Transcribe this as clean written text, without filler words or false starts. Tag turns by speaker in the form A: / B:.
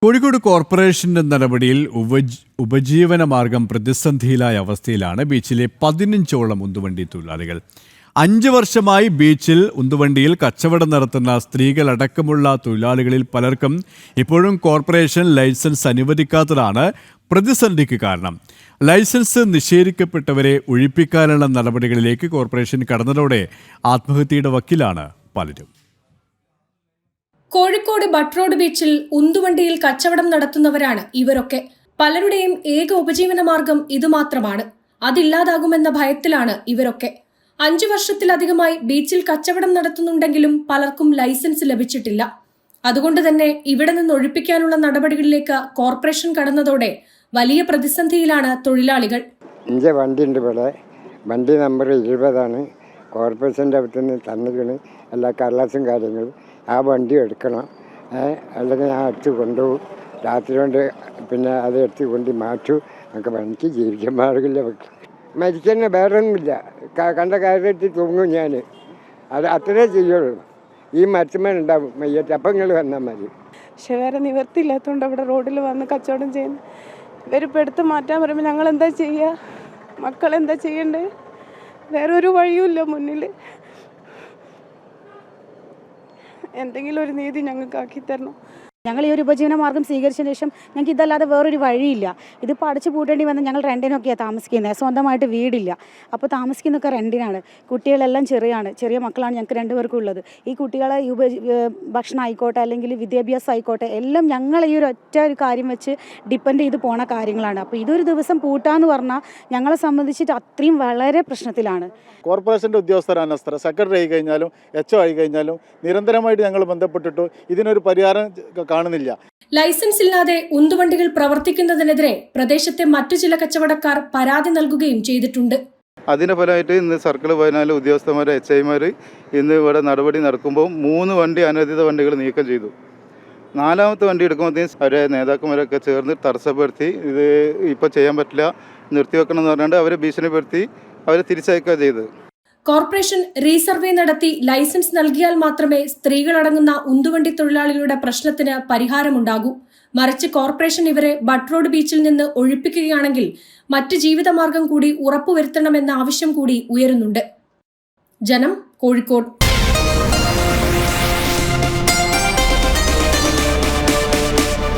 A: കോഴിക്കോട് കോർപ്പറേഷന്റെ നടപടിയിൽ ഉപജീവന മാർഗം പ്രതിസന്ധിയിലായ അവസ്ഥയിലാണ് ബീച്ചിലെ 15ഓളം ഉന്തുവണ്ടി തൊഴിലാളികൾ. 5 വർഷമായി ബീച്ചിൽ ഉന്തുവണ്ടിയിൽ കച്ചവടം നടത്തുന്ന സ്ത്രീകളടക്കമുള്ള തൊഴിലാളികളിൽ പലർക്കും ഇപ്പോഴും കോർപ്പറേഷൻ ലൈസൻസ് അനുവദിക്കാത്തതാണ് പ്രതിസന്ധിക്ക് കാരണം. ലൈസൻസ് നിഷേധിക്കപ്പെട്ടവരെ ഒഴിപ്പിക്കാനുള്ള നടപടികളിലേക്ക് കോർപ്പറേഷൻ കടന്നതോടെ ആത്മഹത്യയുടെ വക്കിലാണ് പലരും.
B: കോഴിക്കോട് ബട്ട്റോഡ് ബീച്ചിൽ ഉന്തുവണ്ടിയിൽ കച്ചവടം നടത്തുന്നവരാണ് ഇവരൊക്കെ. പലരുടെയും ഏക ഉപജീവന മാർഗം ഇതുമാത്രമാണ്. അതില്ലാതാകുമെന്ന ഭയത്തിലാണ് ഇവരൊക്കെ. 5 വർഷത്തിലധികമായി ബീച്ചിൽ കച്ചവടം നടത്തുന്നുണ്ടെങ്കിലും പലർക്കും ലൈസൻസ് ലഭിച്ചിട്ടില്ല. അതുകൊണ്ട് തന്നെ ഇവിടെ നിന്ന് ഒഴിപ്പിക്കാനുള്ള നടപടികളിലേക്ക് കോർപ്പറേഷൻ കടന്നതോടെ വലിയ പ്രതിസന്ധിയിലാണ് തൊഴിലാളികൾ.
C: വണ്ടി നമ്പർ 20 കോർപ്പറേഷൻ്റെ അടുത്തുനിന്ന് തന്നിരിക്കണ് എല്ലാ കടലാസും കാര്യങ്ങളും. ആ വണ്ടി എടുക്കണം, അല്ലെങ്കിൽ ഞാൻ എടുത്ത് കൊണ്ടുപോകും. രാത്രി കൊണ്ട് പിന്നെ അത് എടുത്ത് കൊണ്ട് മാറ്റും. നമുക്ക് എനിക്ക് ജീവിക്കാൻ മാർഗമില്ല. മരിക്കുന്ന വേറെ ഒന്നുമില്ല. കണ്ട കാര്യത്തിൽ തൂങ്ങും ഞാൻ. അത് അത്രേ ചെയ്യുള്ളൂ. ഈ മരത്തുമ്മനുണ്ടാവും മയ്യത്ത്. അപ്പം നിങ്ങൾ വന്നാൽ മതി.
D: പക്ഷെ വേറെ നിവർത്തിയില്ലാത്തതുകൊണ്ട് അവിടെ റോഡിൽ വന്ന് കച്ചവടം ചെയ്യുന്നു. ഇവരിപ്പോൾ എടുത്ത് മാറ്റാൻ പറയുമ്പോൾ ഞങ്ങൾ എന്താ ചെയ്യുക? മക്കളെന്താ ചെയ്യണ്ടേ? വേറെ ഒരു വഴിയുമില്ല മുന്നിൽ. എന്തെങ്കിലും ഒരു നീതി ഞങ്ങൾക്ക് ആക്കി തരണം.
E: ഞങ്ങൾ ഈ ഒരു ഉപജീവന മാർഗം സ്വീകരിച്ചതിന് ശേഷം ഞങ്ങൾക്ക് ഇതല്ലാതെ വേറൊരു വഴിയില്ല. ഇതിപ്പോൾ അടച്ചു പൂട്ടേണ്ടി വന്ന് ഞങ്ങൾ റെൻറ്റിനൊക്കെയാണ് താമസിക്കുന്നത്. സ്വന്തമായിട്ട് വീടില്ല. അപ്പോൾ താമസിക്കുന്നതൊക്കെ റെൻറ്റിനാണ്. കുട്ടികളെല്ലാം ചെറിയ മക്കളാണ് ഞങ്ങൾക്ക് 2 പേർക്കും ഉള്ളത്. ഈ കുട്ടികളെ ഭക്ഷണം ആയിക്കോട്ടെ അല്ലെങ്കിൽ വിദ്യാഭ്യാസം ആയിക്കോട്ടെ എല്ലാം ഞങ്ങൾ ഈ ഒരു ഒറ്റ ഒരു കാര്യം വെച്ച് ഡിപ്പെൻഡ് ചെയ്ത് പോണ കാര്യങ്ങളാണ്. അപ്പോൾ ഇതൊരു ദിവസം പൂട്ടാന്ന് പറഞ്ഞാൽ ഞങ്ങളെ സംബന്ധിച്ചിട്ട് അത്രയും വളരെ പ്രശ്നത്തിലാണ്.
F: കോർപ്പറേഷൻ്റെ ഉദ്യോഗസ്ഥർ സെക്രട്ടറി ആയി കഴിഞ്ഞാലും HO ആയി കഴിഞ്ഞാലും നിരന്തരമായിട്ട് ഞങ്ങൾ ബന്ധപ്പെട്ടിട്ടു ഇതിനൊരു പരിഹാരം കാണുന്നില്ല.
B: ലൈസൻസ് ഇല്ലാതെ ഉന്തുവണ്ടികൾ പ്രവർത്തിക്കുന്നതിനെതിരെ പ്രദേശത്തെ മറ്റു ചില കച്ചവടക്കാർ പരാതി നൽകുകയും ചെയ്തിട്ടുണ്ട്.
G: അതിന്റെ ഫലമായിട്ട് ഇന്ന് സർക്കിൾ 14 ഉദ്യോഗസ്ഥന്മാർ HIമാർ ഇന്ന് ഇവിടെ നടപടി നടക്കുമ്പോൾ 3 വണ്ടി അനധികൃത വണ്ടികൾ നീക്കം ചെയ്തു. 4ാമത്തെ വണ്ടി എടുക്കുമ്പോഴത്തേക്കും അവരെ നേതാക്കന്മാരൊക്കെ ചേർന്ന് തടസ്സപ്പെടുത്തി ഇത് ഇപ്പോൾ ചെയ്യാൻ പറ്റില്ല, നിർത്തിവെക്കണം എന്ന് പറഞ്ഞുകൊണ്ട് അവരെ ഭീഷണിപ്പെടുത്തി അവരെ തിരിച്ചയക്കുക ചെയ്തത്.
B: കോർപ്പറേഷൻ റീസർവേ നടത്തി ലൈസൻസ് നൽകിയാൽ മാത്രമേ സ്ത്രീകളടങ്ങുന്ന ഉന്തുവണ്ടി തൊഴിലാളികളുടെ പ്രശ്നത്തിന് പരിഹാരമുണ്ടാകൂ. മറിച്ച് കോർപ്പറേഷൻ ഇവരെ ബട്ട്റോഡ് ബീച്ചിൽ നിന്ന് ഒഴിപ്പിക്കുകയാണെങ്കിൽ മറ്റ് ജീവിതമാർഗം കൂടി ഉറപ്പുവരുത്തണമെന്ന ആവശ്യം കൂടി ഉയരുന്നുണ്ട്. ജനം, കോഴിക്കോട്.